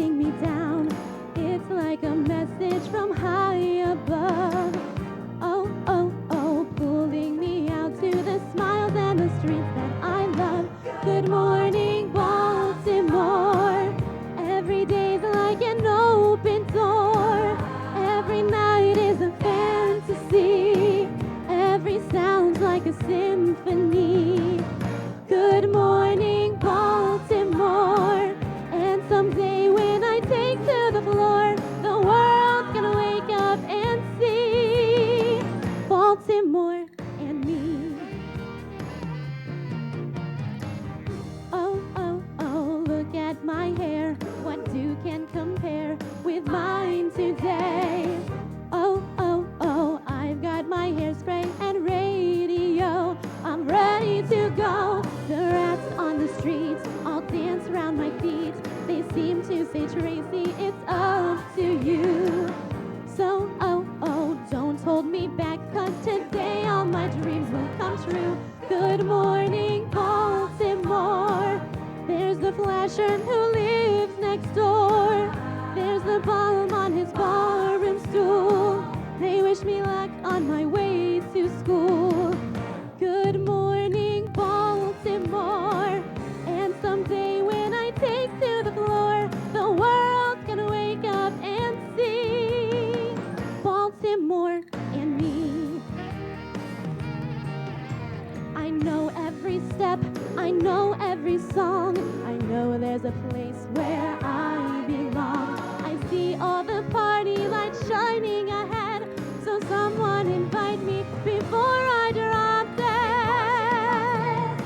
calming me down. It's like a message from high above. Oh, oh, oh, pulling me out to the smiles and the streets that I love. Good morning, Baltimore. Every day's like an open door. Every night is a fantasy. Every sound's like a symphony. Good morning, Baltimore. And someday when I take to the floor, the world's gonna wake up and see Baltimore and me. Oh, oh, oh, look at my hair. What two can compare with mine today? Oh, oh, oh, I've got my hairspray and radio. I'm ready to go. The rats on the streets all dance around my feet. They seem to say, Tracy, it's up to you. So, oh, oh, don't hold me back, 'cause today all my dreams will come true. Good morning, Baltimore. There's the flasher who lives next door. There's the bum on his barroom stool. They wish me luck on my way to school. Good morning, Baltimore. And someday when I take to the floor, the world's gonna wake up and see Baltimore and me. I know every step, I know every song. I know there's a place where I belong. I see all the party lights shining ahead, so someone invite me before I drop dead.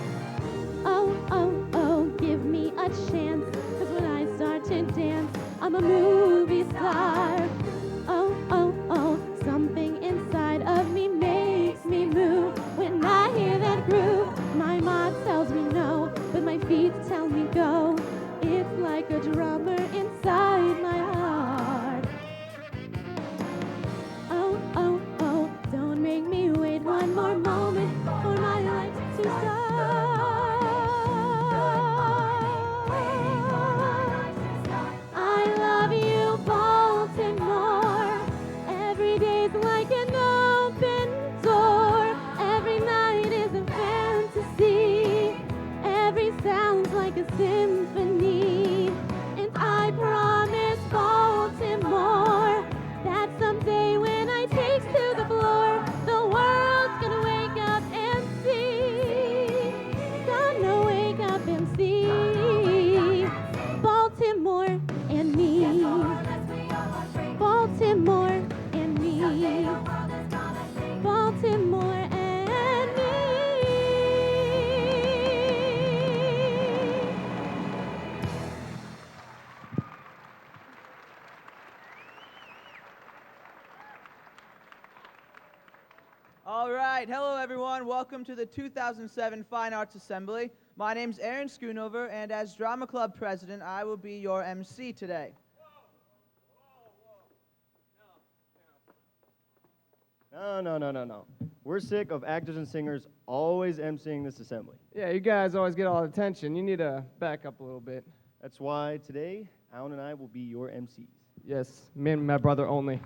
Oh, oh, oh, give me a chance, 'cause when I start to dance, I'm a movie star. Oh, oh, oh, something inside of me makes me move. When I hear that groove, my mind tells me no, but my feet tell me go. It's like a drummer inside my heart. Oh, oh, oh, don't make me wait one more moment for my life to start. I love you, Baltimore. Every day's like an open door. Every night is a fantasy. Every sound's like a symphony. And I promise Baltimore that someday when I take to the floor, the world's gonna wake up and see. Gonna wake up and see Baltimore and me. Baltimore and me. Baltimore and me. All right, hello everyone. Welcome to the 2007 Fine Arts Assembly. My name's Aaron Schoonover, and as Drama Club President, I will be your MC today. No. We're sick of actors and singers always emceeing this assembly. Yeah, you guys always get all the attention. You need to back up a little bit. That's why today, Alan and I will be your MCs. Yes, me and my brother only.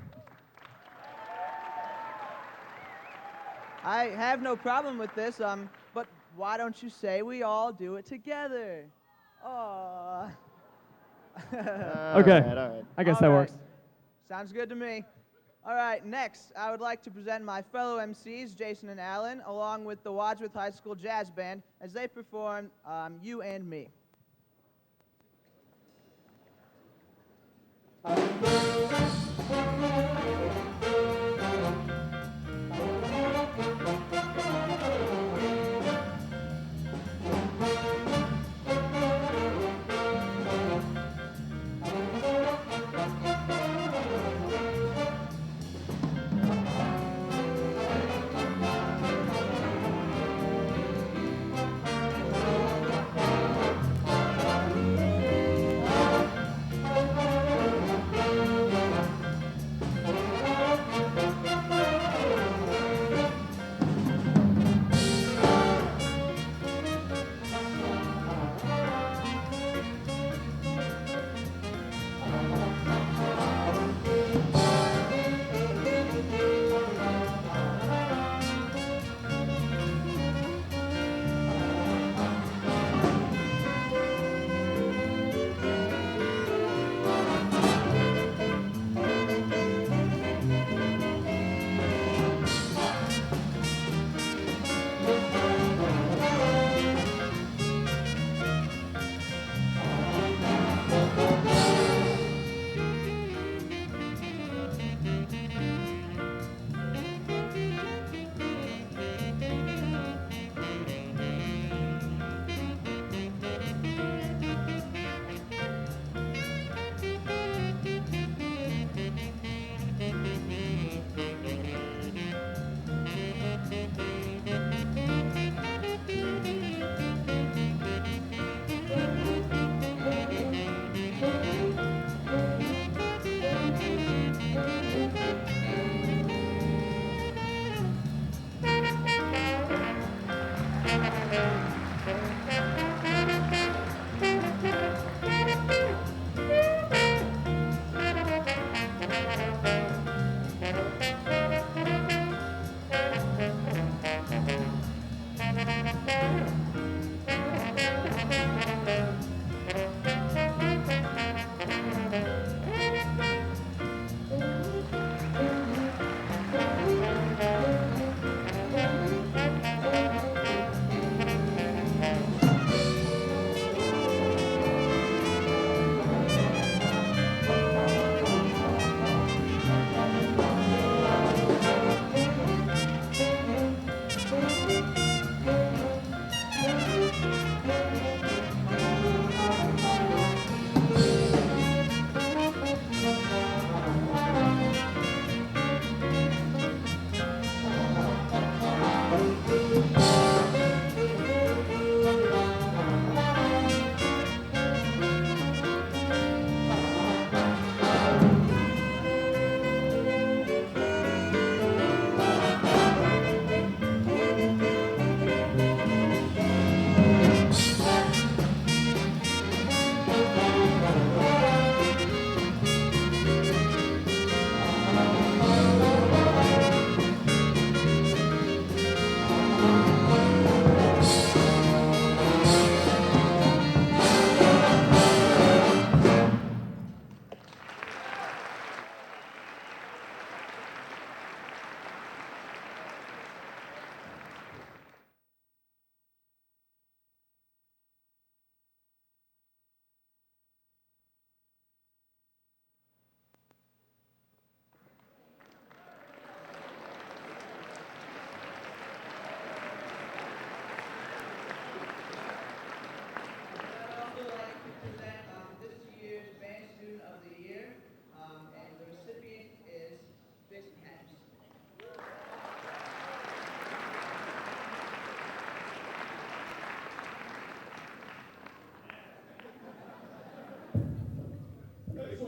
I have no problem with this, but why don't you say we all do it together? Aww. Okay. All right. I guess All that right. works. Sounds good to me. All right, next, I would like to present my fellow MCs, Jason and Alan, along with the Wadsworth High School Jazz Band, as they perform You and Me.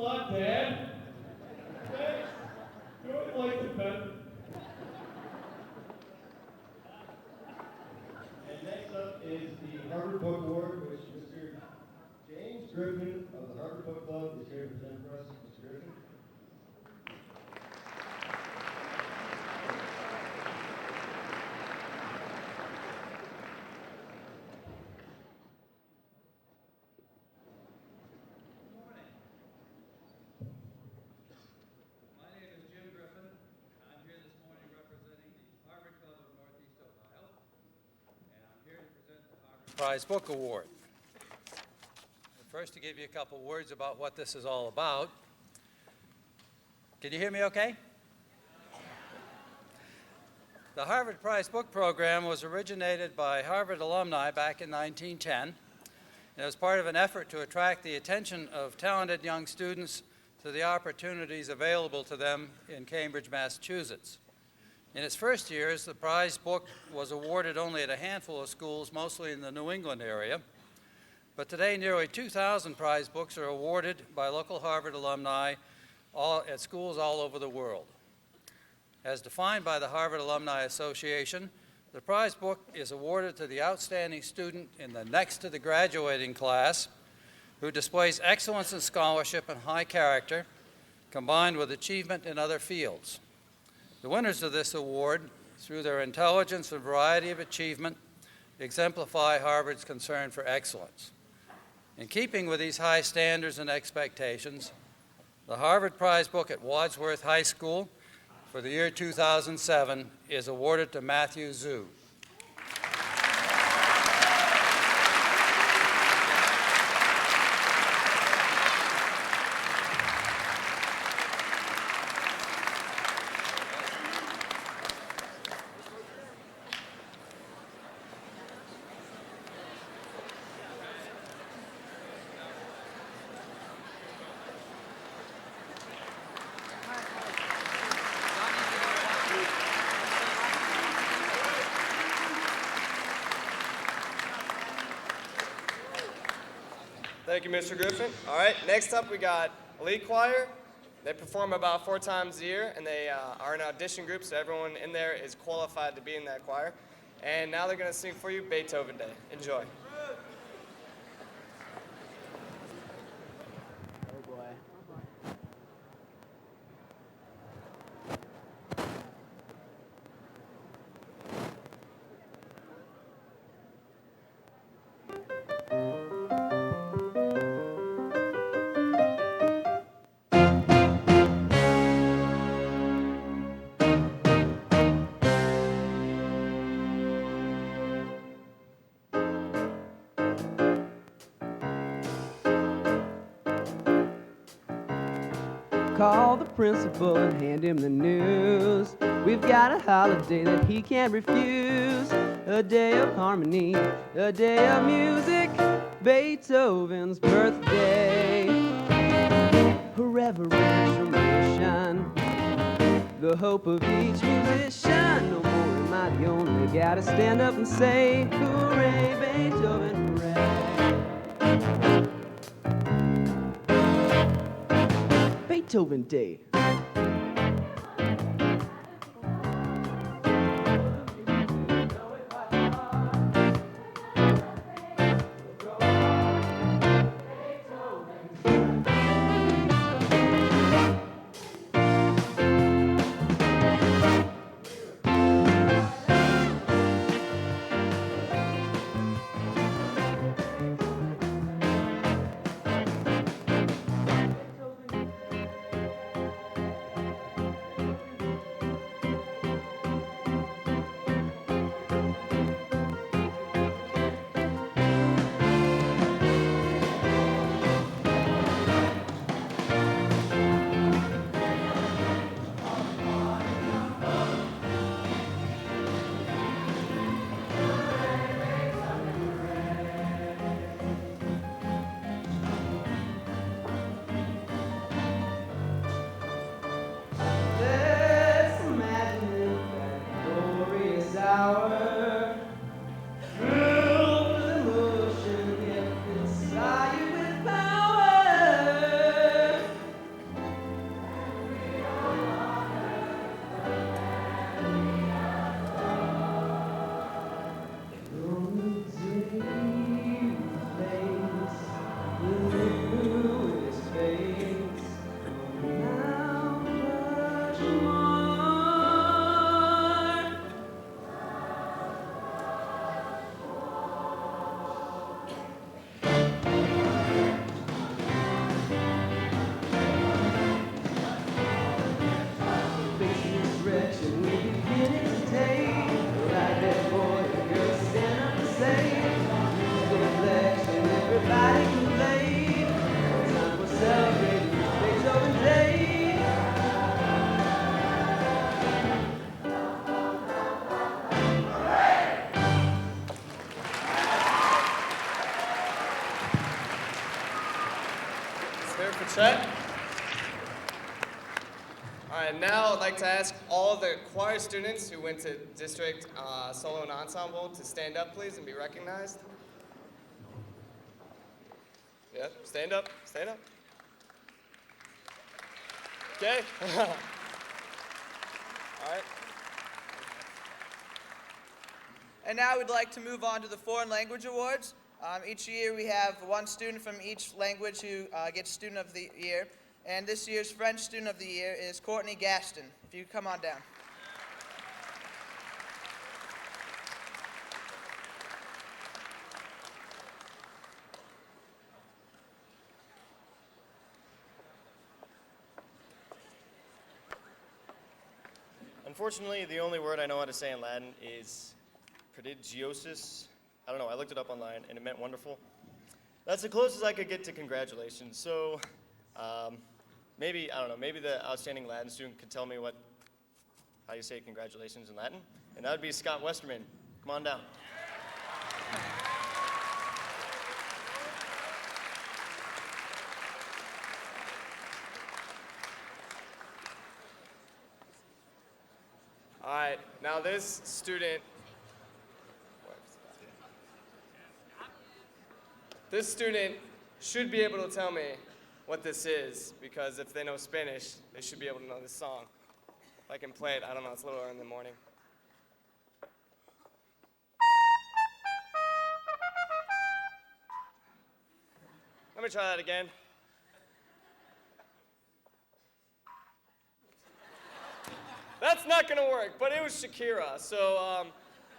lot, Dad. Thanks. You always like the pen. And next up is the Harvard Book Award, which Mr. James Griffin of the Harvard Book Club is here to present for us. Mr. Griffin. My name is Jim Griffin. I'm here this morning representing the Harvard Club of Northeast Ohio, and I'm here to present the Harvard Prize Book Award. First, to give you a couple words about what this is all about. Can you hear me okay? The Harvard Prize Book Program was originated by Harvard alumni back in 1910. It was part of an effort to attract the attention of talented young students to the opportunities available to them in Cambridge, Massachusetts. In its first years, the prize book was awarded only at a handful of schools, mostly in the New England area. But today, nearly 2,000 prize books are awarded by local Harvard alumni at schools all over the world. As defined by the Harvard Alumni Association, the prize book is awarded to the outstanding student in the next to the graduating class who displays excellence in scholarship and high character, combined with achievement in other fields. The winners of this award, through their intelligence and variety of achievement, exemplify Harvard's concern for excellence. In keeping with these high standards and expectations, the Harvard Prize Book at Wadsworth High School for the year 2007 is awarded to Matthew Zhu. Thank you, Mr. Griffin. All right, next up we got Elite Choir. They perform about 4 times a year, and they are an audition group, so everyone in there is qualified to be in that choir. And now they're going to sing for you Beethoven Day. Enjoy. Oh boy. Call the principal and hand him the news. We've got a holiday that he can't refuse. A day of harmony, a day of music, Beethoven's birthday. A reverential mission, the hope of each musician. No more am I the only guy to stand up and say, hooray, Beethoven, hooray. Beethoven Day. All right, now I'd like to ask all the choir students who went to district solo and ensemble to stand up, please, and be recognized. Yep, stand up, stand up. Okay. All right. And now we'd like to move on to the Foreign Language Awards. Each year we have one student from each language who gets Student of the Year. And this year's French Student of the Year is Courtney Gaston. If you could come on down. Unfortunately, the only word I know how to say in Latin is prodigiosus. I don't know, I looked it up online and it meant wonderful. That's the closest I could get to congratulations. So maybe, I don't know, maybe the outstanding Latin student could tell me how you say congratulations in Latin. And that would be Scott Westerman. Come on down. All right, now this student should be able to tell me what this is, because if they know Spanish, they should be able to know this song. If I can play it, I don't know, it's a little early in the morning. Let me try that again. That's not gonna work, but it was Shakira. So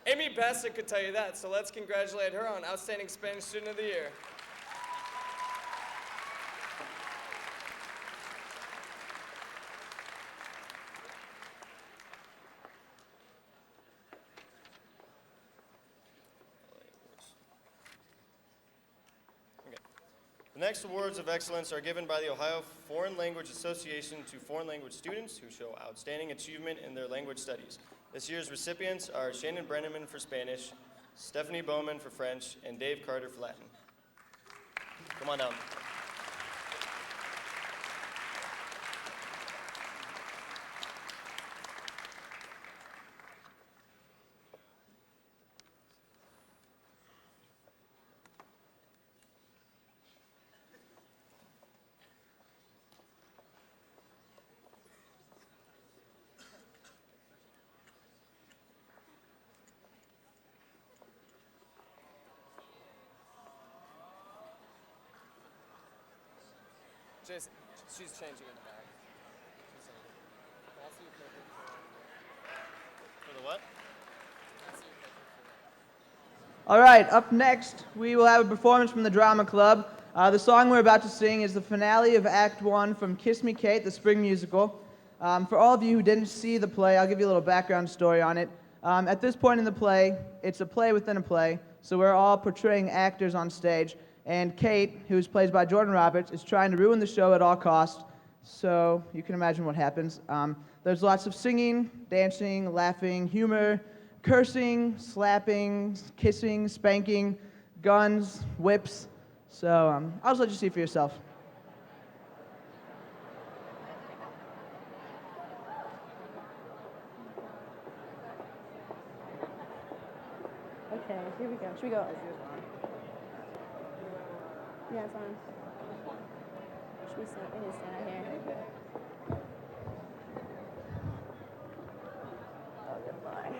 Amy Bassett could tell you that. So let's congratulate her on Outstanding Spanish Student of the Year. The next awards of excellence are given by the Ohio Foreign Language Association to foreign language students who show outstanding achievement in their language studies. This year's recipients are Shannon Brenneman for Spanish, Stephanie Bowman for French, and Dave Carter for Latin. Come on down. Jason, she's changing in the bag. For the what? All right, up next, we will have a performance from the Drama Club. The song we're about to sing is the finale of Act 1 from Kiss Me, Kate, the spring musical. For all of you who didn't see the play, I'll give you a little background story on it. At this point in the play, it's a play within a play, so we're all portraying actors on stage. And Kate, who's played by Jordan Roberts, is trying to ruin the show at all costs. So you can imagine what happens. There's lots of singing, dancing, laughing, humor, cursing, slapping, kissing, spanking, guns, whips. So I'll just let you see for yourself. Okay, here we go. Should we go? Yeah, it's on. Should we stand? We need to stand out here. Oh, goodbye.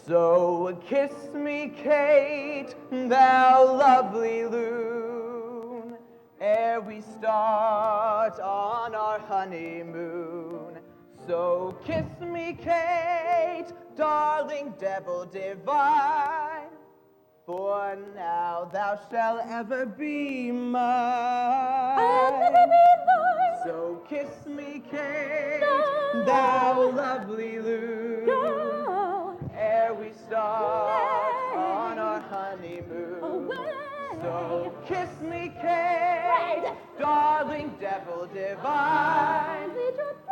So kiss me, Kate, thou lovely loon, ere we start on our honeymoon. So kiss me, Kate, darling devil divine, for now thou shalt ever be mine. I'll never be thine. So kiss me, Kate, No. thou lovely loon, Go ere we start away. on our honeymoon. Away. So kiss me, Kate, Right. darling devil divine, Lead your feet.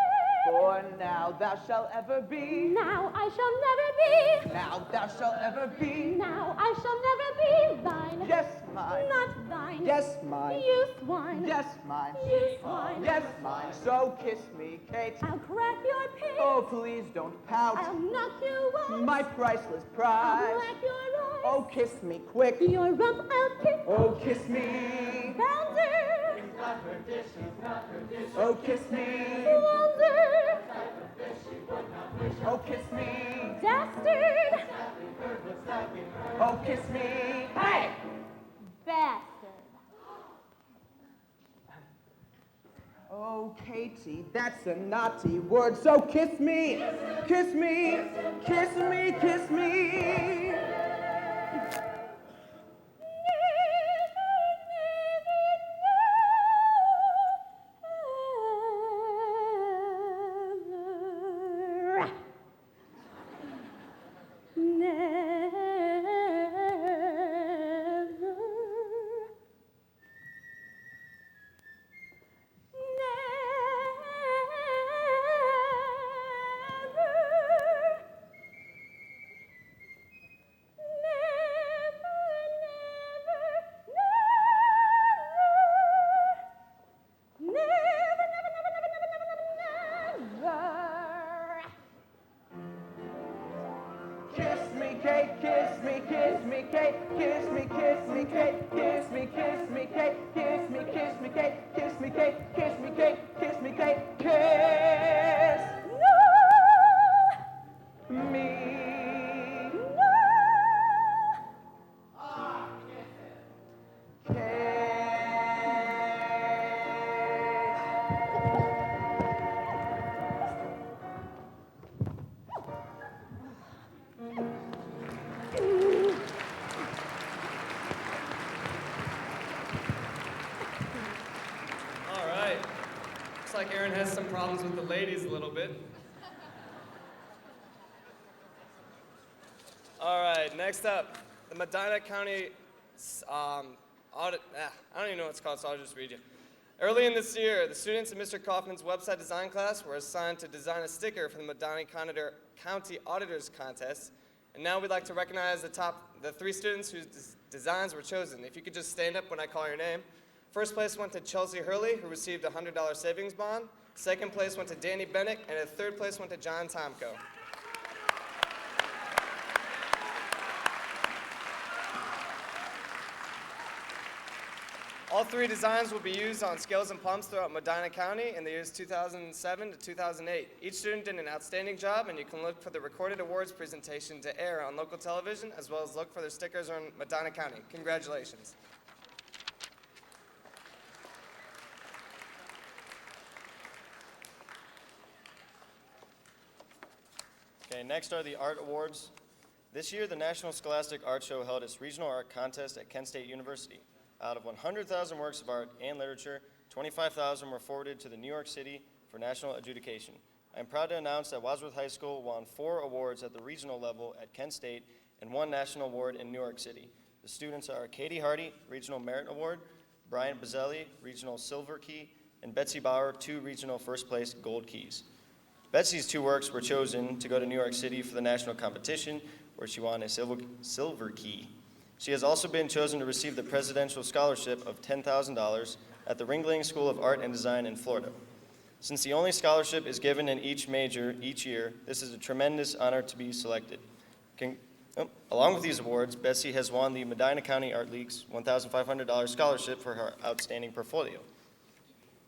for now thou shalt ever be. Now I shall never be. Now thou shalt ever be. Now I shall never be thine. Yes, mine. Not thine. Yes, mine. You swine. Yes, mine. You swine. Yes, mine. So kiss me, Kate. I'll crack your pig. Oh, please don't pout. I'll knock you out. My priceless I'll prize. black your eyes. Oh, kiss me quick. Your rump I'll kick. Oh, kiss me. Bounder. Oh, kiss me. Blunder. Oh, kiss me. Dastard. Oh, kiss me. Hey! Bastard. Oh, Katie, that's a naughty word, so kiss me. Kiss me. Kiss me. Kiss me. Kiss me, Kate, kiss me, kiss me, Kate, kiss me, kiss me, Kate, kiss me, kiss me, Kate, kiss me, kiss me, Kate, kiss me, Kate, kiss me, Kate, kiss me, Kate, kiss me. All right. Looks like Aaron has some problems with the ladies a little bit. All right, next up, the Medina County audit. I don't even know what it's called, so I'll just read you. Early in this year, the students in Mr. Kaufman's website design class were assigned to design a sticker for the Medina County Auditors Contest, and now we'd like to recognize the three students whose designs were chosen. If you could just stand up when I call your name. First place went to Chelsea Hurley, who received a $100 savings bond. Second place went to Danny Bennett, and third place went to John Tomko. All three designs will be used on scales and pumps throughout Medina County in the years 2007 to 2008. Each student did an outstanding job, and you can look for the recorded awards presentation to air on local television, as well as look for their stickers on Medina County. Congratulations. Okay, next are the art awards. This year, the National Scholastic Art Show held its regional art contest at Kent State University. Out of 100,000 works of art and literature, 25,000 were forwarded to the New York City for national adjudication. I am proud to announce that Wadsworth High School won 4 awards at the regional level at Kent State and 1 national award in New York City. The students are Katie Hardy, Regional Merit Award, Brian Bazzelli, Regional Silver Key, and Betsy Bauer, 2 regional first place gold keys. Betsy's 2 works were chosen to go to New York City for the national competition, where she won a silver key. She has also been chosen to receive the Presidential Scholarship of $10,000 at the Ringling School of Art and Design in Florida. Since the only scholarship is given in each major each year, this is a tremendous honor to be selected. Along with these awards, Betsy has won the Medina County Art League's $1,500 scholarship for her outstanding portfolio.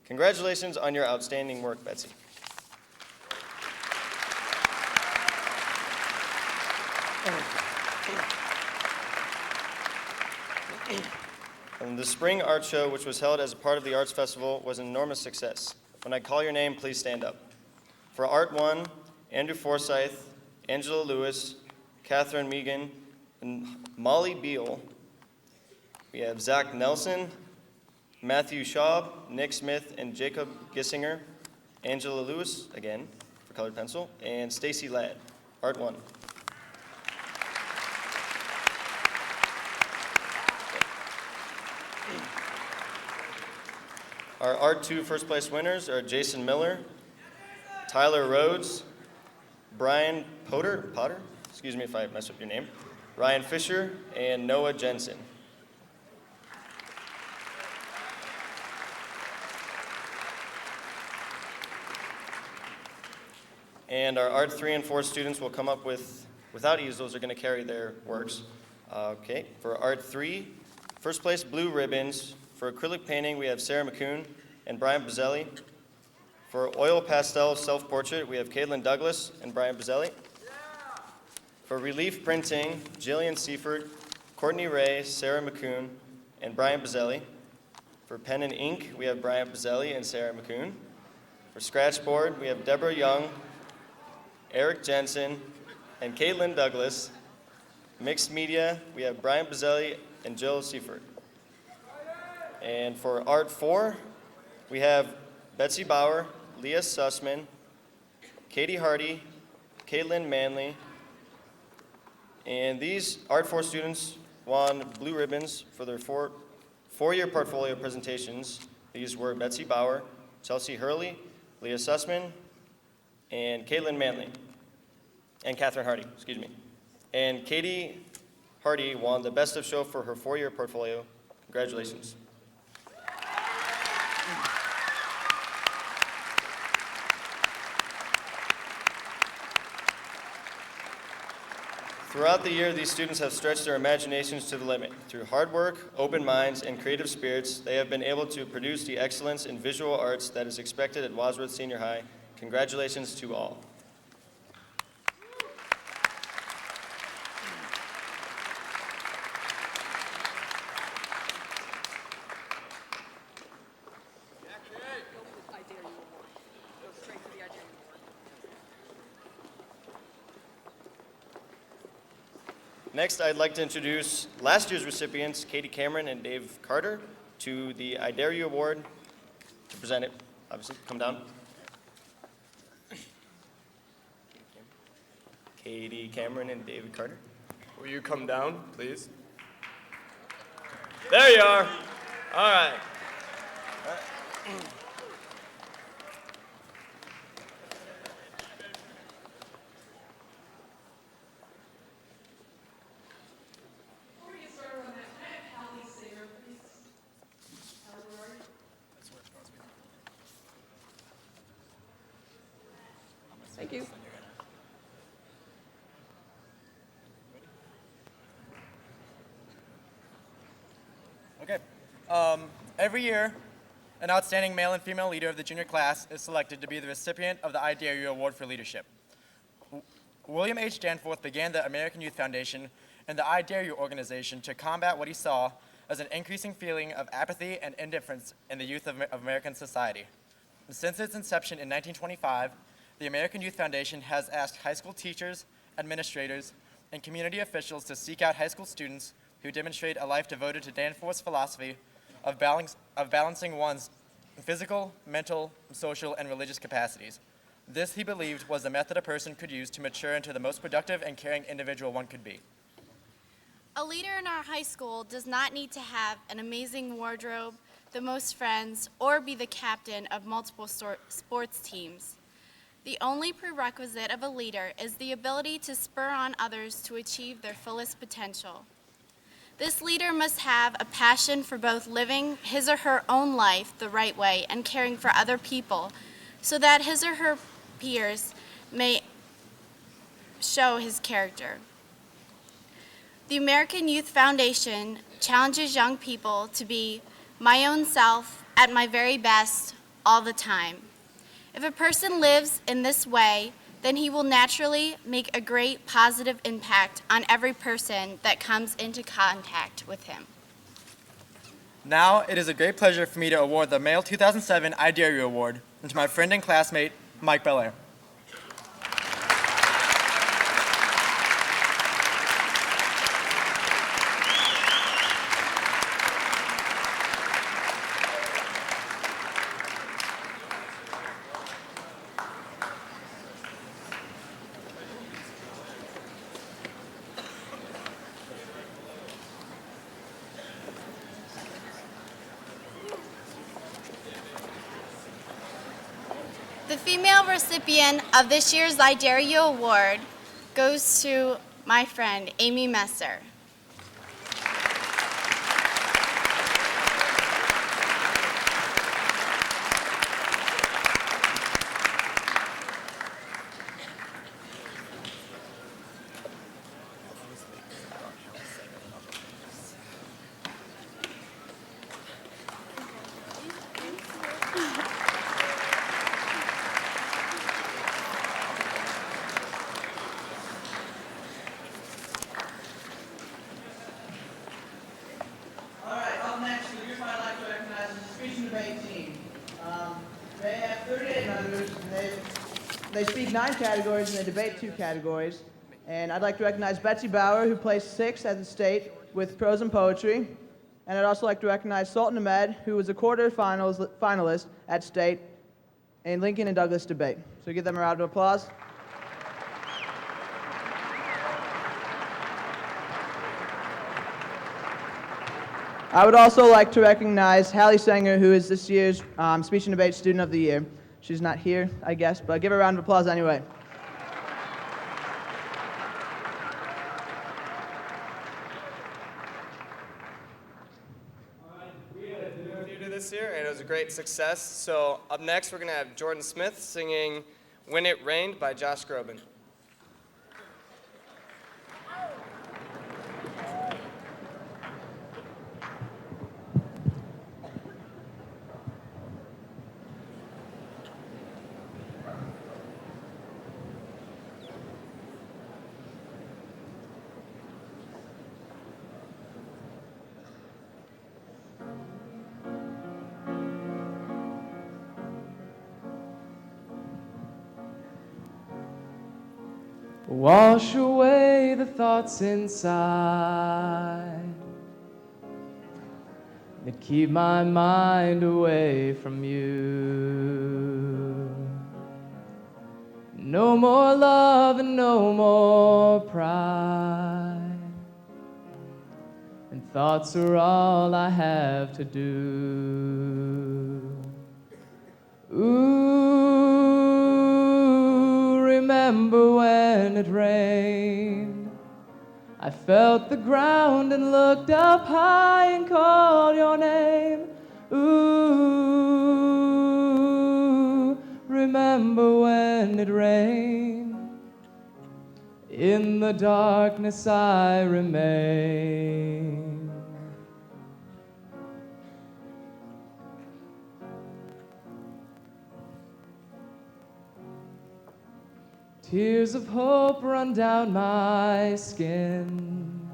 Congratulations on your outstanding work, Betsy. And the Spring Art Show, which was held as a part of the Arts Festival, was an enormous success. When I call your name, please stand up. For Art 1, Andrew Forsyth, Angela Lewis, Catherine Megan, and Molly Beal. We have Zach Nelson, Matthew Schaub, Nick Smith, and Jacob Gissinger. Angela Lewis, again, for colored pencil, and Stacy Ladd, Art 1. Our Art 2 first place winners are Jason Miller, Tyler Rhodes, Brian Potter, excuse me if I mess up your name, Ryan Fisher, and Noah Jensen. And our Art 3 and 4 students will come up without easels, are going to carry their works. Okay, for Art 3, first place blue ribbons. For acrylic painting, we have Sarah McCoon and Brian Bazzelli. For oil pastel self-portrait, we have Caitlin Douglas and Brian Bazzelli. For relief printing, Jillian Seifert, Courtney Ray, Sarah McCoon, and Brian Bazzelli. For pen and ink, we have Brian Bazzelli and Sarah McCoon. For scratchboard, we have Deborah Young, Eric Jensen, and Caitlin Douglas. Mixed media, we have Brian Bazzelli and Jill Seifert. And for Art 4, we have Betsy Bauer, Leah Sussman, Katie Hardy, Caitlin Manley, and these Art 4 students won blue ribbons for their four-year portfolio presentations. These were Betsy Bauer, Chelsea Hurley, Leah Sussman, and Caitlin Manley, and Catherine Hardy, excuse me. And Katie Hardy won the Best of Show for her four-year portfolio. Congratulations. Throughout the year, these students have stretched their imaginations to the limit. Through hard work, open minds, and creative spirits, they have been able to produce the excellence in visual arts that is expected at Wadsworth Senior High. Congratulations to all. Next, I'd like to introduce last year's recipients, Katie Cameron and Dave Carter, to the I Dare You Award. To present it, obviously, come down. Katie Cameron and David Carter. Will you come down, please? There you are. All right. Thank you. Okay. Every year, an outstanding male and female leader of the junior class is selected to be the recipient of the I Dare You Award for Leadership. William H. Danforth began the American Youth Foundation and the I Dare You organization to combat what he saw as an increasing feeling of apathy and indifference in the youth of American society. Since its inception in 1925, the American Youth Foundation has asked high school teachers, administrators, and community officials to seek out high school students who demonstrate a life devoted to Danforth's philosophy of balancing one's physical, mental, social, and religious capacities. This, he believed, was the method a person could use to mature into the most productive and caring individual one could be. A leader in our high school does not need to have an amazing wardrobe, the most friends, or be the captain of multiple sports teams. The only prerequisite of a leader is the ability to spur on others to achieve their fullest potential. This leader must have a passion for both living his or her own life the right way and caring for other people so that his or her peers may show his character. The American Youth Foundation challenges young people to be my own self at my very best all the time. If a person lives in this way, then he will naturally make a great positive impact on every person that comes into contact with him. Now, it is a great pleasure for me to award the Male 2007 I Dare You Award to my friend and classmate, Mike Belair. The female recipient of this year's I Dare You Award goes to my friend, Amy Messer. 38 members, and they speak 9 categories, and they debate 2 categories. And I'd like to recognize Betsy Bauer, who placed 6th at the state with prose and poetry. And I'd also like to recognize Sultan Ahmed, who was a finalist at state in Lincoln and Douglas debate. So give them a round of applause. I would also like to recognize Hallie Sanger, who is this year's Speech and Debate Student of the Year. She's not here, I guess, but give her a round of applause anyway. We had a dinner theater this year, and it was a great success. So up next, we're going to have Jordan Smith singing When It Rained by Josh Groban. Wash away the thoughts inside that keep my mind away from you. No more love and no more pride, and thoughts are all I have to do. Ooh, remember when it rained? I felt the ground and looked up high and called your name. Ooh, remember when it rained? In the darkness I remain. Tears of hope run down my skin,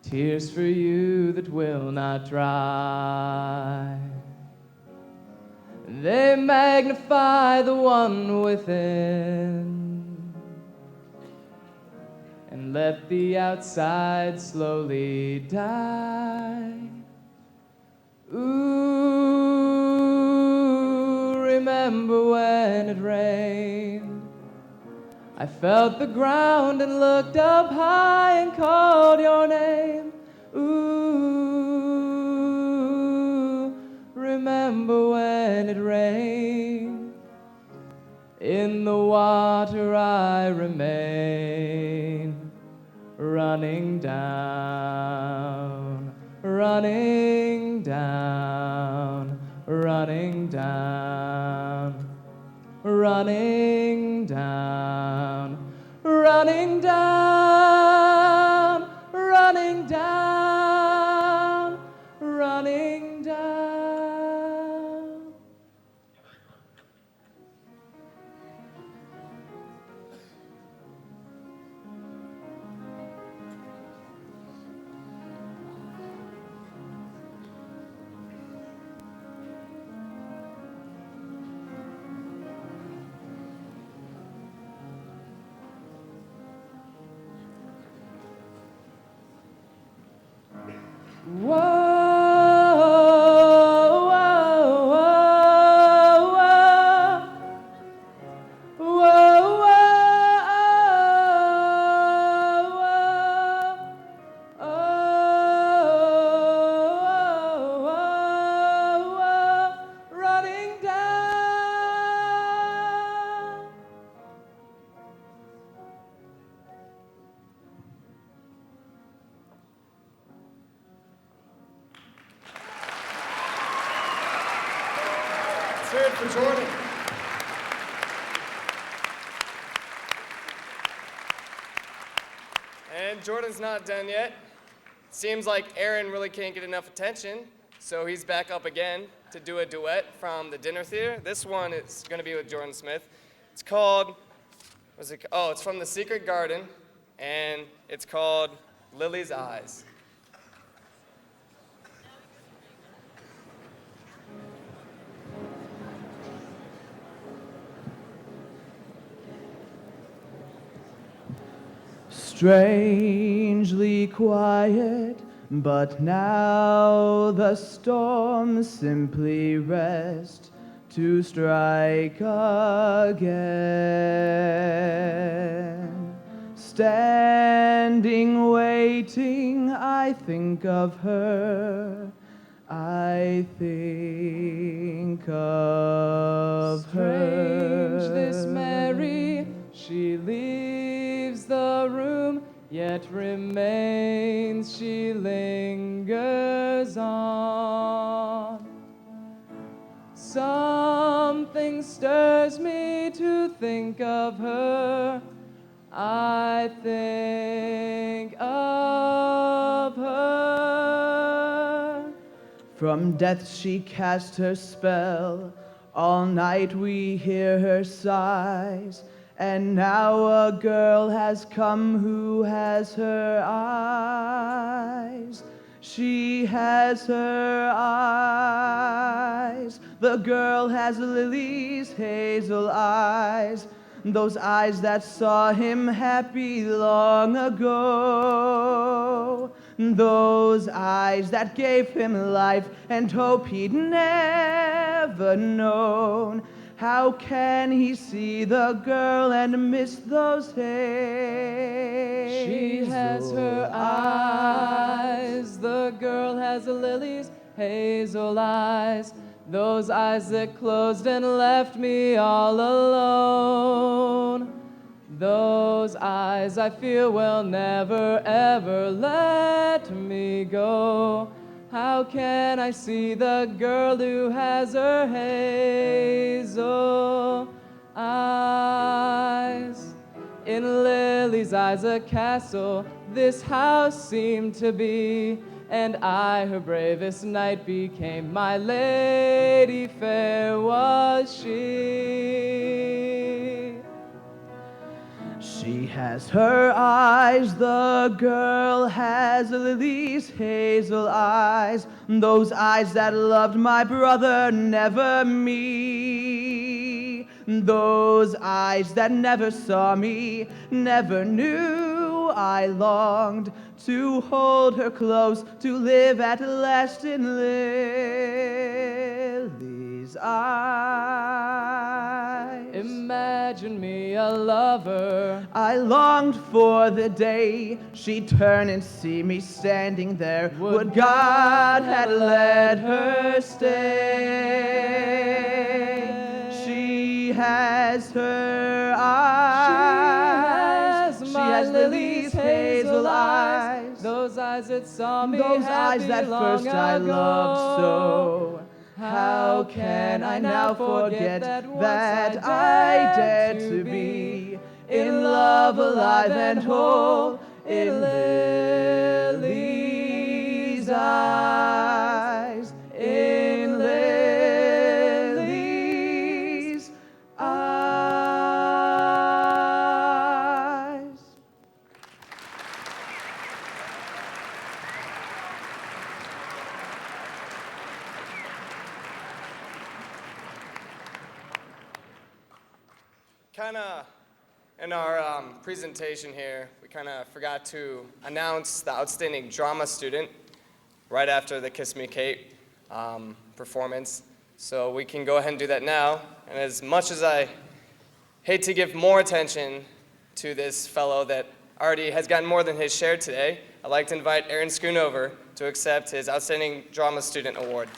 tears for you that will not dry. They magnify the one within, and let the outside slowly die. Ooh, remember when it rained? I felt the ground and looked up high and called your name. Ooh, remember when it rained? In the water I remain, running down, running down, running down, running down, running down, running down, running down. Whoa, whoa, whoa, whoa, running down. Let's hear it for Jordan. And Jordan's not done yet. Seems like Aaron really can't get enough attention, so he's back up again to do a duet from the dinner theater. This one is going to be with Jordan Smith. It's called, it's from The Secret Garden, and it's called Lily's Eyes. strangely quiet, but now the storms simply rest to strike again. Standing waiting, I think of her, I think of her. Strange this Mary, she leaves the room, yet remains, she lingers on. Something stirs me to think of her, I think of her. From death she cast her spell, all night we hear her sighs, and now a girl has come who has her eyes. She has her eyes. The girl has Lily's hazel eyes, those eyes that saw him happy long ago. Those eyes that gave him life and hope he'd never known. How can he see the girl and miss those hazel She has her eyes, the girl has Lily's hazel eyes, those eyes that closed and left me all alone. Those eyes I feel will never ever let me go. How can I see the girl who has her hazel eyes? In Lily's eyes a castle this house seemed to be, and I, her bravest knight, became my lady fair was she. She has her eyes, the girl has Lily's hazel eyes, those eyes that loved my brother, never me. Those eyes that never saw me, never knew I longed to hold her close, to live at last in Lily's eyes. Imagine me a lover. I longed for the day she'd turn and see me standing there. Would God had let her stay. She has her eyes. She has Lily's hazel eyes. Those eyes that saw me Those happy eyes that long first I ago. loved so. How can I now forget that I dared to be in love, alive and whole, in Lily's eyes, in Lily's eyes. In our presentation here, we kind of forgot to announce the outstanding drama student right after the Kiss Me Kate performance. So we can go ahead and do that now. And as much as I hate to give more attention to this fellow that already has gotten more than his share today, I'd like to invite Aaron Schoonover to accept his Outstanding Drama Student Award.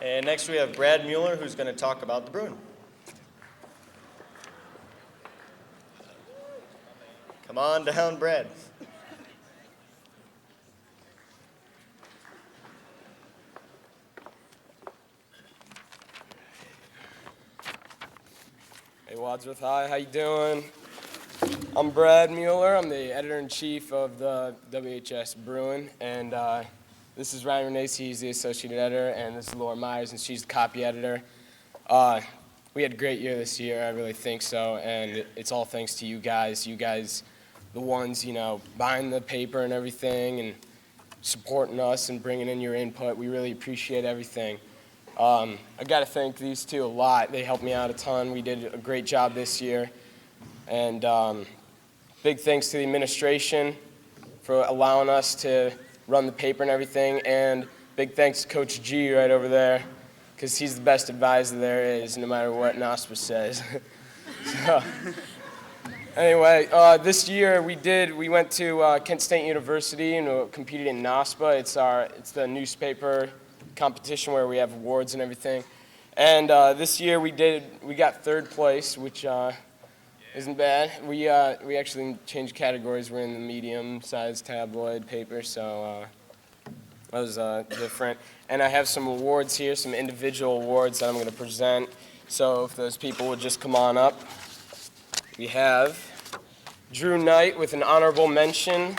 And next we have Brad Mueller, who's going to talk about the Bruin. Come on down, Brad. Hey Wadsworth, hi, how you doing? I'm Brad Mueller. I'm the editor-in-chief of the WHS Bruin, and this is Ryan Renace, he's the associate editor, and this is Laura Myers, and she's the copy editor. We had a great year this year, I really think so, and it's all thanks to you guys, the ones, you know, buying the paper and everything, and supporting us and bringing in your input. We really appreciate everything. I got to thank these two a lot. They helped me out a ton. We did a great job this year. And big thanks to the administration for allowing us to run the paper and everything. And big thanks to Coach G right over there, because he's the best advisor there is, no matter what NOSPA says. So, anyway, this year we went to Kent State University and competed in NOSPA. It's the newspaper competition where we have awards and everything. And this year we got third place, which isn't bad. We actually changed categories. We're in the medium-sized tabloid paper, so that was different. And I have some awards here, some individual awards that I'm going to present. So if those people would just come on up. We have Drew Knight with an honorable mention.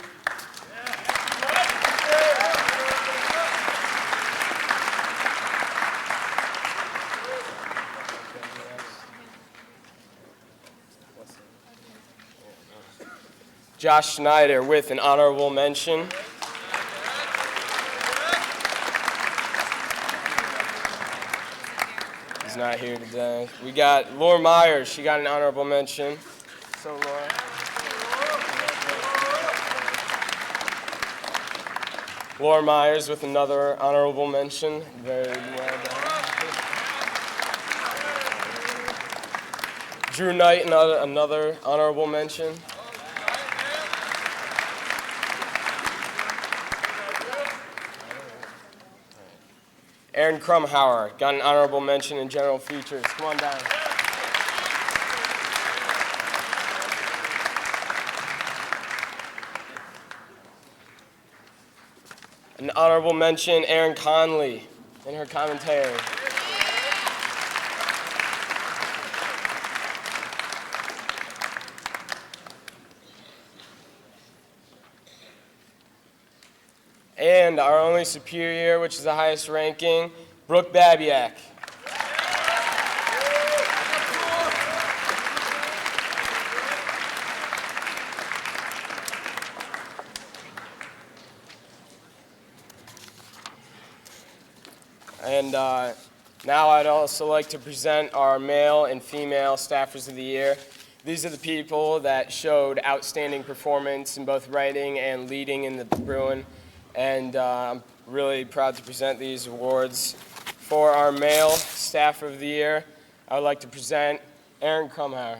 Josh Schneider with an honorable mention. He's not here today. We got Laura Myers. She got an honorable mention. So, Laura. Laura Myers with another honorable mention. Very well done. Drew Knight, another honorable mention. Aaron Krumhauer got an honorable mention in general features. Come on down. An honorable mention, Erin Conley, in her commentary. And our only superior, which is the highest ranking, Brooke Babiak. And now I'd also like to present our male and female staffers of the year. These are the people that showed outstanding performance in both writing and leading in the Bruin. And I'm really proud to present these awards. For our male staffer of the year, I would like to present Aaron Krumhauer.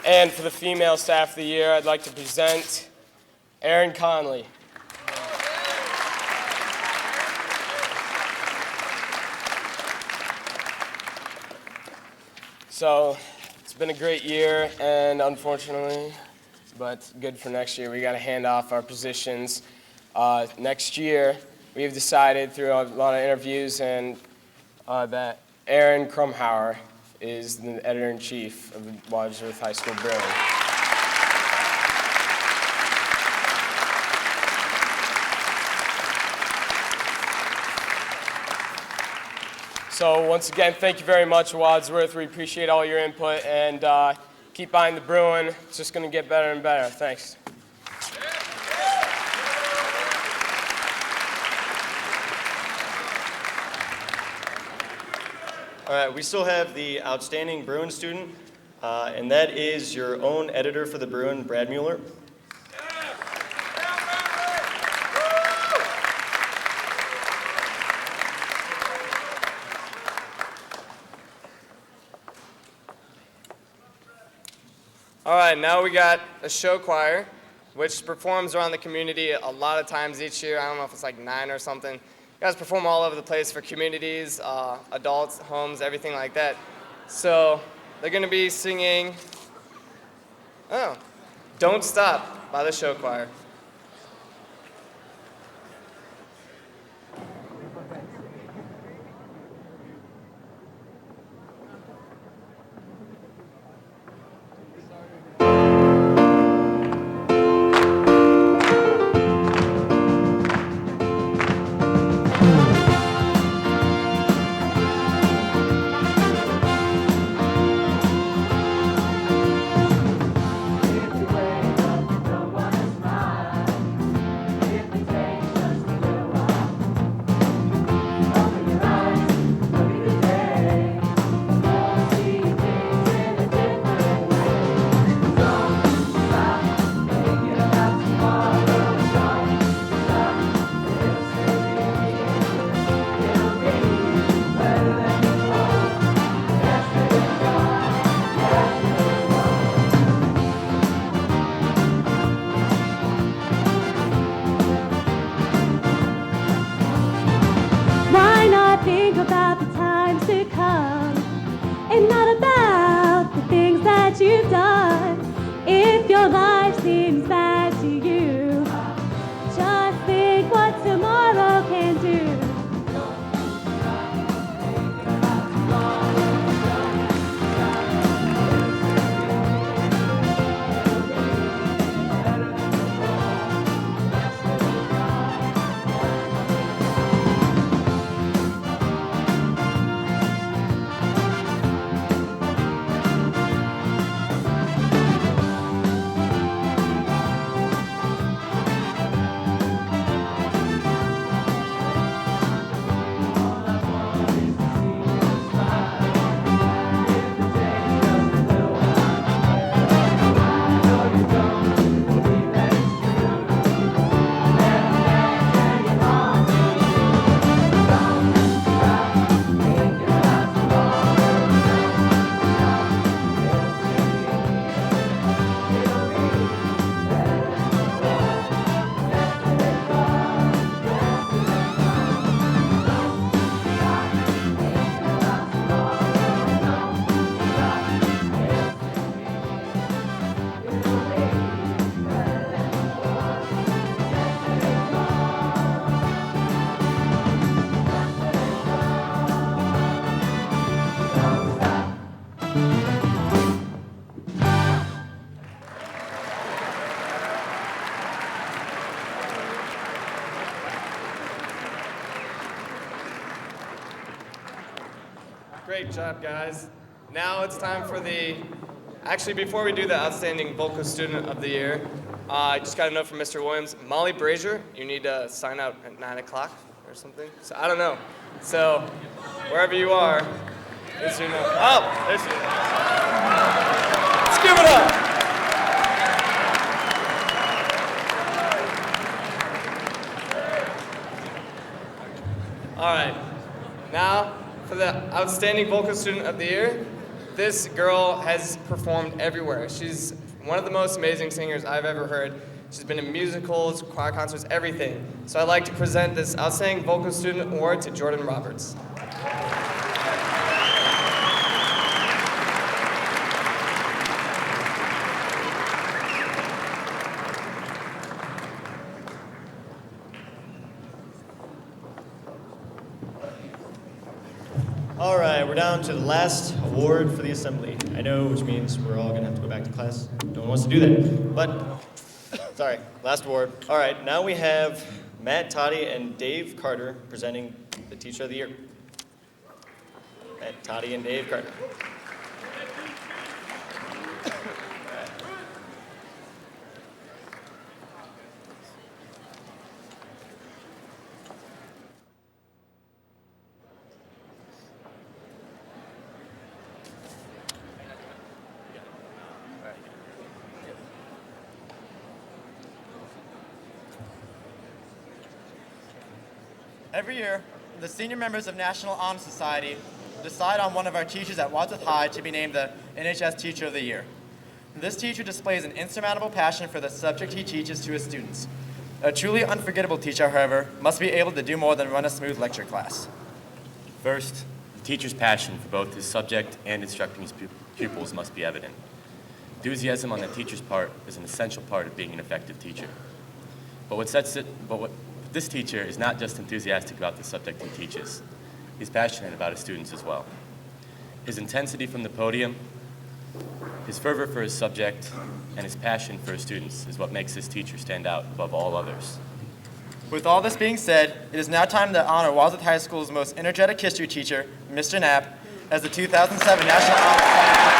And for the female staff of the year, I'd like to present Erin Conley. So it's been a great year, and unfortunately, but good for next year, we got to hand off our positions. Next year, we've decided through a lot of interviews and that Aaron Krumhauer is the editor-in-chief of the Wadsworth High School Bruin. So once again, thank you very much, Wadsworth. We appreciate all your input, and keep buying the Bruin. It's just going to get better and better. Thanks. All right, we still have the outstanding Bruin student, and that is your own editor for the Bruin, Brad Mueller. All right, now we got a show choir, which performs around the community a lot of times each year. I don't know if it's like 9 or something. You guys perform all over the place for communities, adults, homes, everything like that. So they're going to be singing, Don't Stop by the show choir. Great job, guys. Now it's time for actually before we do the Outstanding Vocal Student of the Year, I just got a note from Mr. Williams. Molly Brazier, you need to sign out at 9 o'clock or something. So I don't know. So wherever you are, there's your note. Oh, there's your note. Let's give it up. All right, now for the Outstanding Vocal Student of the Year. This girl has performed everywhere. She's one of the most amazing singers I've ever heard. She's been in musicals, choir concerts, everything. So I'd like to present this Outstanding Vocal Student Award to Jordan Roberts. All right, we're down to the last award for the assembly. I know, which means we're all gonna have to go back to class. No one wants to do that, but, sorry, last award. All right, now we have Matt Toddy and Dave Carter presenting the Teacher of the Year. Matt Toddy and Dave Carter. Every year, the senior members of National Honor Society decide on one of our teachers at Wadsworth High to be named the NHS Teacher of the Year. This teacher displays an insurmountable passion for the subject he teaches to his students. A truly unforgettable teacher, however, must be able to do more than run a smooth lecture class. First, the teacher's passion for both his subject and instructing his pupils must be evident. Enthusiasm on the teacher's part is an essential part of being an effective teacher. But this teacher is not just enthusiastic about the subject he teaches. He's passionate about his students as well. His intensity from the podium, his fervor for his subject, and his passion for his students is what makes this teacher stand out above all others. With all this being said, it is now time to honor Wadsworth High School's most energetic history teacher, Mr. Knapp, as the 2007 National Honor Society.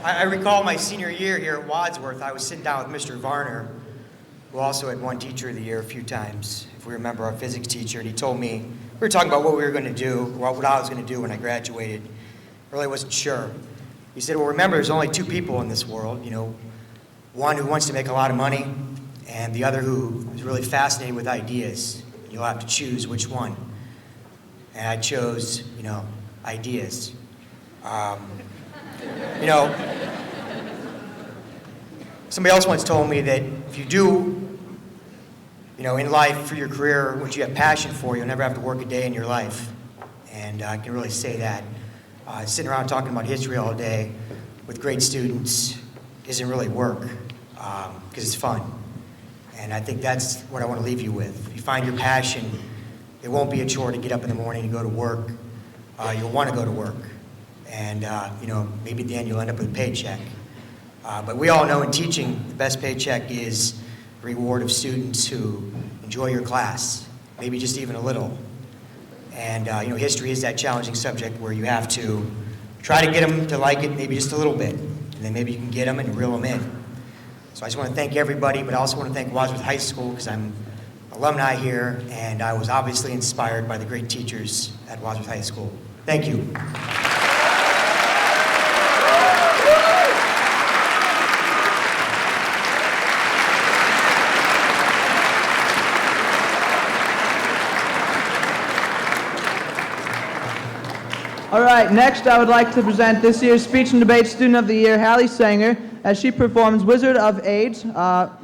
I recall my senior year here at Wadsworth, I was sitting down with Mr. Varner, who also had won Teacher of the Year a few times, if we remember, our physics teacher, and he told me, we were talking about what we were going to do, what I was going to do when I graduated. I really wasn't sure. He said, well, remember, there's only two people in this world, one who wants to make a lot of money, and the other who is really fascinated with ideas. You'll have to choose which one. And I chose, ideas. Somebody else once told me that if you do, in life for your career, what you have passion for, you'll never have to work a day in your life. And I can really say that. Sitting around talking about history all day with great students isn't really work, because it's fun. And I think that's what I want to leave you with. If you find your passion, it won't be a chore to get up in the morning and go to work. You'll want to go to work. And, maybe at the end you'll end up with a paycheck. But we all know in teaching, the best paycheck is the reward of students who enjoy your class, maybe just even a little. And, history is that challenging subject where you have to try to get them to like it maybe just a little bit. And then maybe you can get them and reel them in. So I just want to thank everybody, but I also want to thank Wadsworth High School because I'm alumni here, and I was obviously inspired by the great teachers at Wadsworth High School. Thank you. All right, next I would like to present this year's Speech and Debate Student of the Year, Hallie Sanger, as she performs Wizard of AIDS,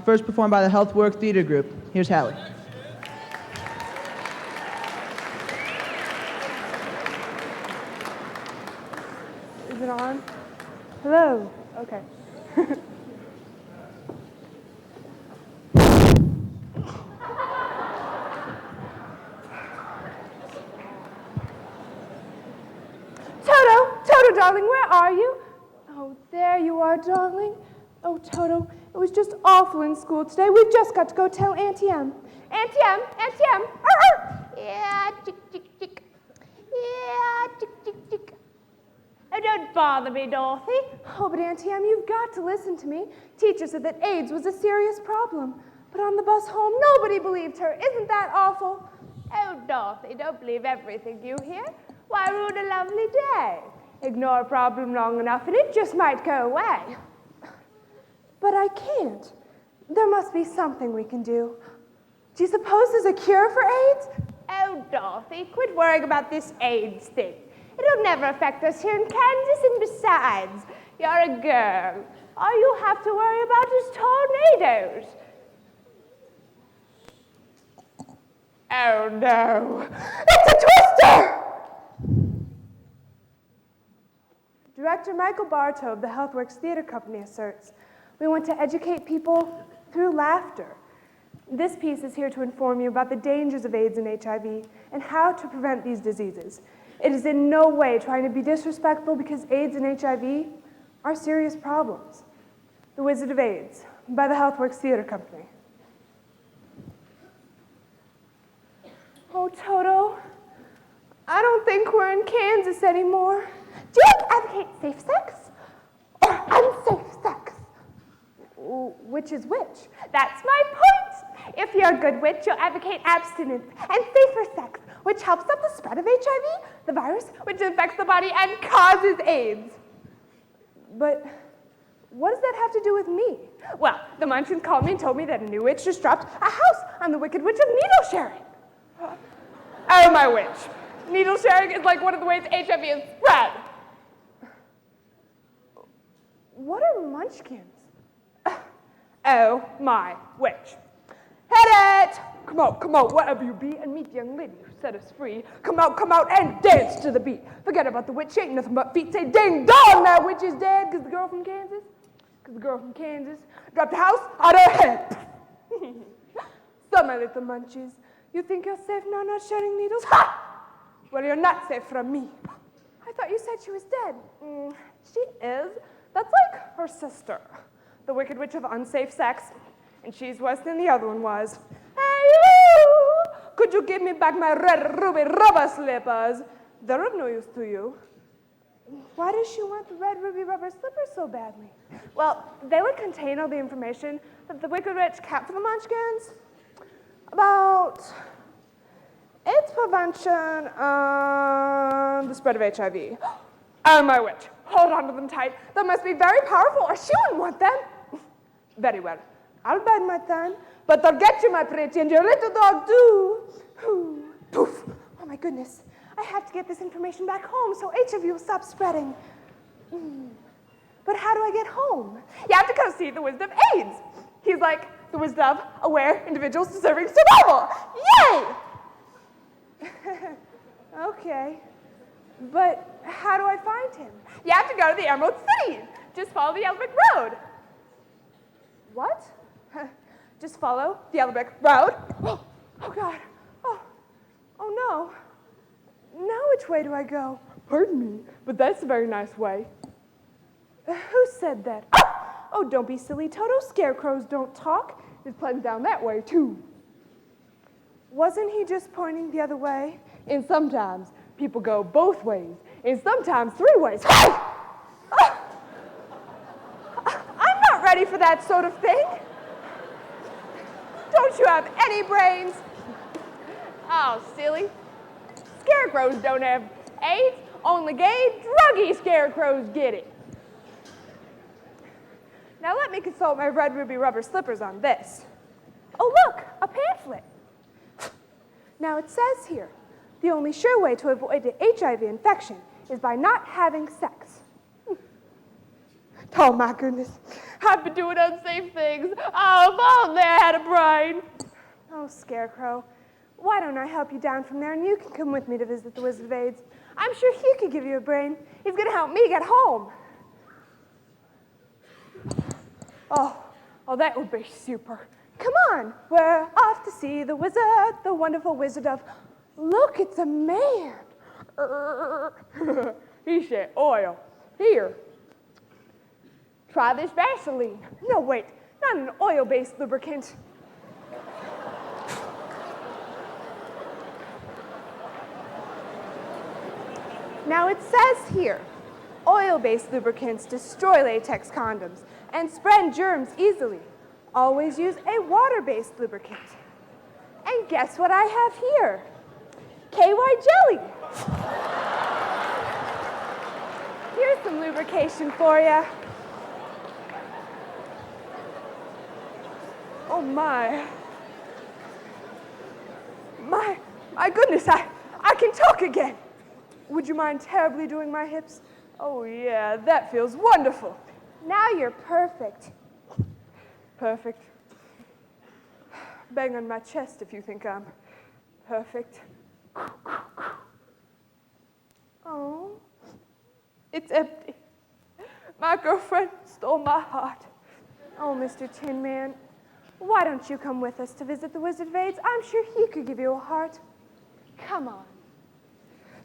first performed by the Health Work Theater Group. Here's Hallie. Is it on? Hello. Okay. Toto, darling, where are you? Oh, there you are, darling. Oh, Toto, it was just awful in school today. We've just got to go tell Auntie M. Auntie M, Auntie M. Yeah, chick, chick, chick. Yeah, chick, chick, chick. Oh, don't bother me, Dorothy. Oh, but Auntie M, you've got to listen to me. Teacher said that AIDS was a serious problem. But on the bus home, nobody believed her. Isn't that awful? Oh, Dorothy, don't believe everything you hear. Why ruin a lovely day? Ignore a problem long enough and it just might go away. But I can't. There must be something we can do. Do you suppose there's a cure for AIDS? Oh, Dorothy, quit worrying about this AIDS thing. It'll never affect us here in Kansas, and besides, you're a girl. All you have to worry about is tornadoes. Oh, no. It's a twister! Director Michael Bartow of the Healthworks Theater Company asserts, we want to educate people through laughter. This piece is here to inform you about the dangers of AIDS and HIV and how to prevent these diseases. It is in no way trying to be disrespectful because AIDS and HIV are serious problems. The Wizard of AIDS by the Healthworks Theater Company. Oh, Toto, I don't think we're in Kansas anymore. Do you advocate safe sex or unsafe sex? Which is which? That's my point. If you're a good witch, you'll advocate abstinence and safer sex, which helps stop the spread of HIV, the virus, which infects the body and causes AIDS. But what does that have to do with me? Well, the Munchkins called me and told me that a new witch just dropped a house on the Wicked Witch of Needle Sharing. Oh, my witch. Needle sharing is like one of the ways HIV is spread. What are Munchkins? Oh, my witch. Hit it! Come out, whatever you be, and meet the young lady who set us free. Come out, and dance to the beat. Forget about the witch, ain't nothing but feet. Say, ding dong, that witch is dead, because the girl from Kansas dropped a house on her head. So, my little munchies, you think you're safe now not sharing needles? Ha! Well, you're not safe from me. I thought you said she was dead. She is. That's like her sister, the Wicked Witch of Unsafe Sex, and she's worse than the other one was. Hey, you! Could you give me back my red ruby rubber slippers? They're of no use to you. Why does she want the red ruby rubber slippers so badly? Well, they would contain all the information that the Wicked Witch kept for the Munchkins about AIDS prevention and the spread of HIV. Oh, my witch, hold on to them tight. They must be very powerful or she wouldn't want them. Very well, I'll bide my time, but they'll get you, my pretty, and your little dog too. Poof. Oh, my goodness. I have to get this information back home so HIV will stop spreading. But how do I get home? You have to go see the Wizard of AIDS. He's like the Wizard of aware individuals deserving survival. Yay! Okay. But how do I find him? You have to go to the Emerald City. Just follow the Yellow Brick Road. What? Just follow the Yellow Brick Road? Oh, God. Oh, no. Now which way do I go? Pardon me, but that's a very nice way. Who said that? Oh, don't be silly, Toto. Scarecrows don't talk. It's pleasant down that way, too. Wasn't he just pointing the other way? And sometimes people go both ways, and sometimes 3 ways. Hey! I'm not ready for that sort of thing. Don't you have any brains? Oh, silly. Scarecrows don't have AIDS. Only gay, druggy scarecrows get it. Now let me consult my red ruby rubber slippers on this. Oh, look, a pamphlet. Now it says here, the only sure way to avoid the HIV infection is by not having sex. Oh my goodness, I've been doing unsafe things. Oh, if only I had a brain. Oh, Scarecrow, why don't I help you down from there and you can come with me to visit the Wizard of AIDS? I'm sure he could give you a brain. He's gonna help me get home. Oh, that would be super. Come on, we're off to see the wizard, the wonderful Wizard of... Look, it's a man. He said oil. Here, try this Vaseline. No, wait, not an oil-based lubricant. Now it says here, oil-based lubricants destroy latex condoms and spread germs easily. Always use a water-based lubricant. And guess what I have here? KY jelly. Here's some lubrication for you. Oh my goodness, I can talk again. Would you mind terribly doing my hips? Oh yeah, that feels wonderful. Now you're perfect. Perfect. Bang on my chest if you think I'm perfect. Oh, it's empty. My girlfriend stole my heart. Oh, Mr. Tin Man, why don't you come with us to visit the Wizard of AIDS? I'm sure he could give you a heart. Come on.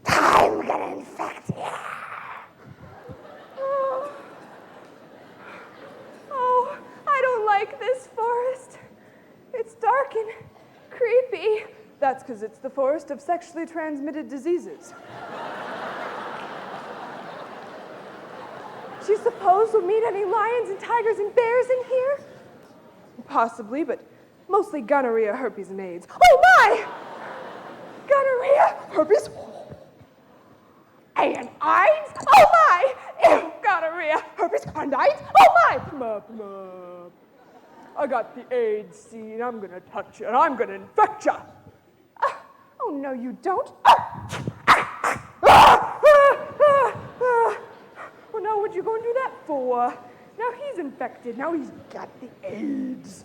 I'm gonna infect you. Oh, I don't like this forest. It's dark and creepy. That's because it's the forest of sexually transmitted diseases. Do you suppose we'll meet any lions and tigers and bears in here? Possibly, but mostly gonorrhea, herpes, and AIDS. Oh my! Gonorrhea, herpes, and AIDS? Oh my! Ew, gonorrhea, herpes, and AIDS? Oh my! Plop. I got the AIDS seed. I'm gonna touch you, and I'm gonna infect you. Oh no, you don't. Well, now what'd you go and do that for? Now he's infected. Now he's got the AIDS.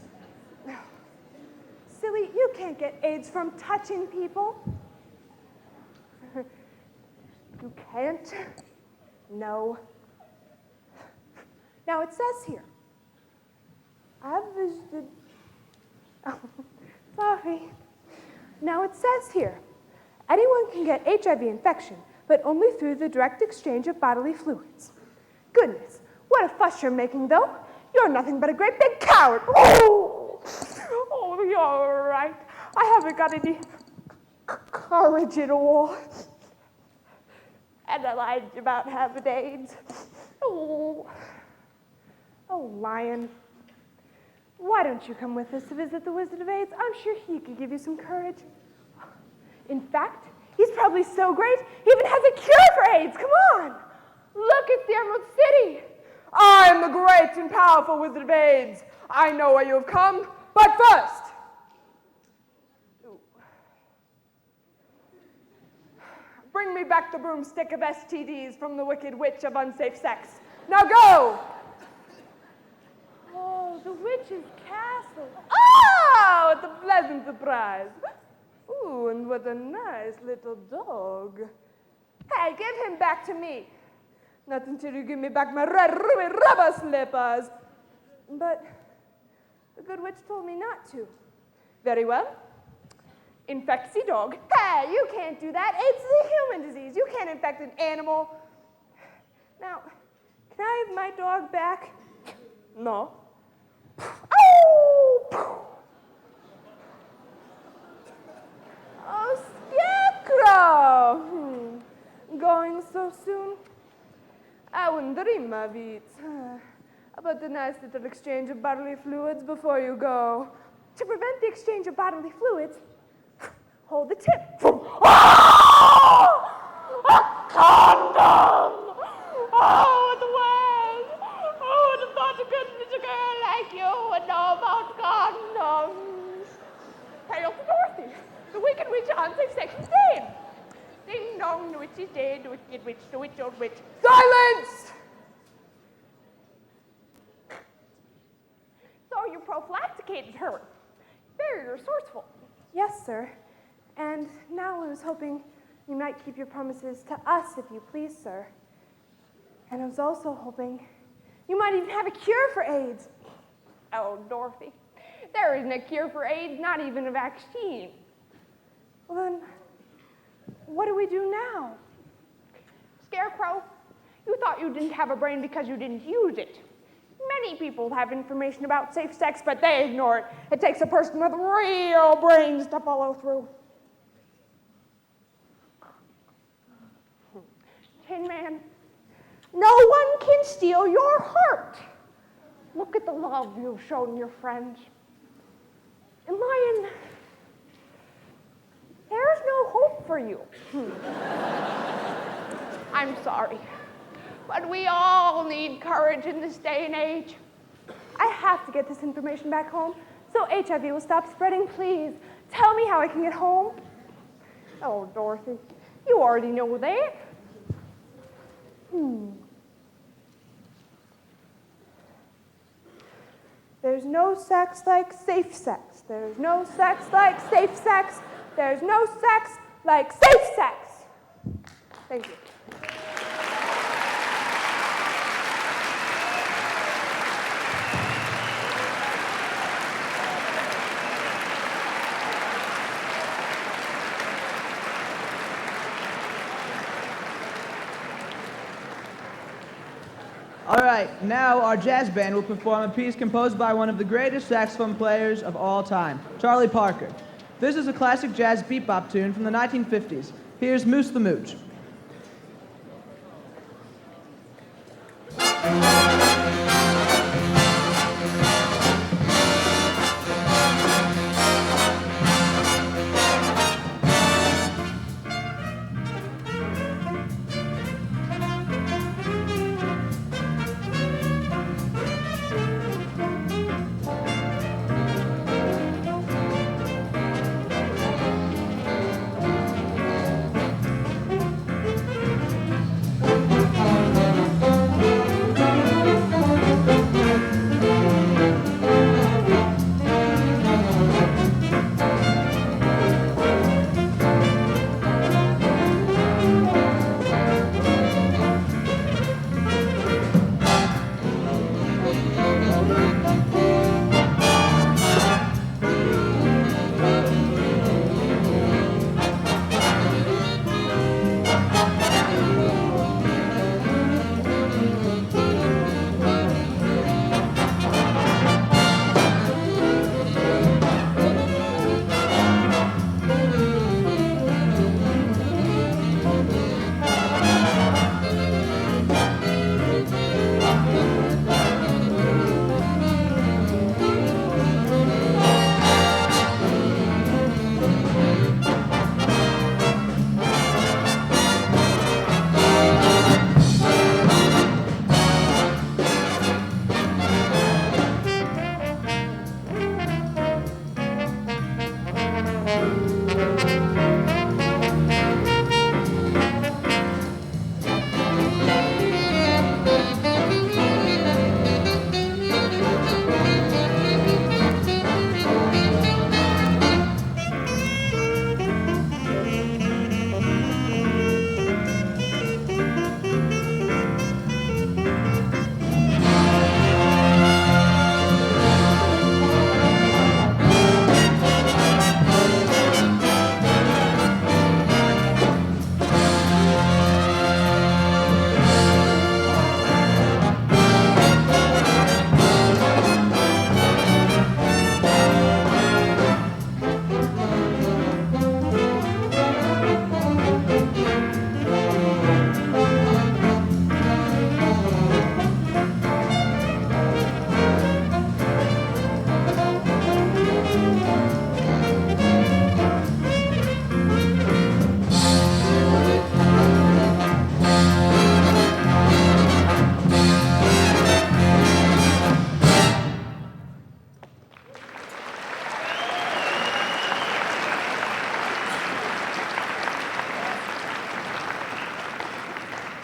Silly, you can't get AIDS from touching people. You can't? No. Now it says here, I've visited... Oh, sorry. Now it says here, anyone can get HIV infection, but only through the direct exchange of bodily fluids. Goodness, what a fuss you're making, though. You're nothing but a great big coward. Oh, you're right. I haven't got any courage at all. And I lied about having AIDS. Oh, Lion. Why don't you come with us to visit the Wizard of AIDS? I'm sure he could give you some courage. In fact, he's probably so great, he even has a cure for AIDS. Come on. Look, it's the Emerald City. I am the great and powerful Wizard of AIDS. I know why you have come, but first. Bring me back the broomstick of STDs from the Wicked Witch of Unsafe Sex. Now go! Oh, the witch's castle. Oh, it's a pleasant surprise. Ooh, and what a nice little dog. Hey, give him back to me. Not until you give me back my red ruby rubber slippers. But the good witch told me not to. Very well. Infectsy dog. Hey, you can't do that. It's a human disease. You can't infect an animal. Now, can I have my dog back? No. Oh! Oh, Scarecrow! Going so soon? I wouldn't dream of it. About the nice little exchange of bodily fluids before you go. To prevent the exchange of bodily fluids, hold the tip. Oh! A condom! Oh, it was! Oh, I thought to goodness a girl like you would know about condoms. Hail to Dorothy, the Wicked Witch on safe section day. Ding dong, the witch is dead, the wicked witch, the witch, old witch. Silence! So you prophylacticated her. Very resourceful. Yes, sir. And now I was hoping you might keep your promises to us, if you please, sir. And I was also hoping you might even have a cure for AIDS. Oh, Dorothy, there isn't a cure for AIDS, not even a vaccine. Well, then, what do we do now? Scarecrow, you thought you didn't have a brain because you didn't use it. Many people have information about safe sex, but they ignore it. It takes a person with real brains to follow through. Tin Man, no one can steal your heart. Look at the love you've shown your friends. And Lion, there's no hope for you. I'm sorry, but we all need courage in this day and age. I have to get this information back home so HIV will stop spreading. Please, tell me how I can get home. Oh, Dorothy, you already know that. There's no sex like safe sex. There's no sex like safe sex. There's no sex like safe sex. Thank you. All right, now our jazz band will perform a piece composed by one of the greatest saxophone players of all time, Charlie Parker. This is a classic jazz bebop tune from the 1950s. Here's Moose the Mooch.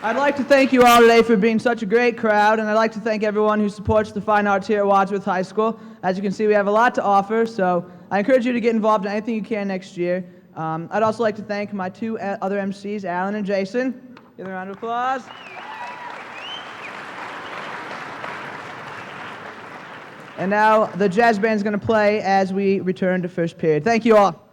I'd like to thank you all today for being such a great crowd, and I'd like to thank everyone who supports the fine arts here at Wadsworth High School. As you can see, we have a lot to offer, so I encourage you to get involved in anything you can next year. I'd also like to thank my two other MCs, Alan and Jason. Give them a round of applause. And now the jazz band's going to play as we return to first period. Thank you all.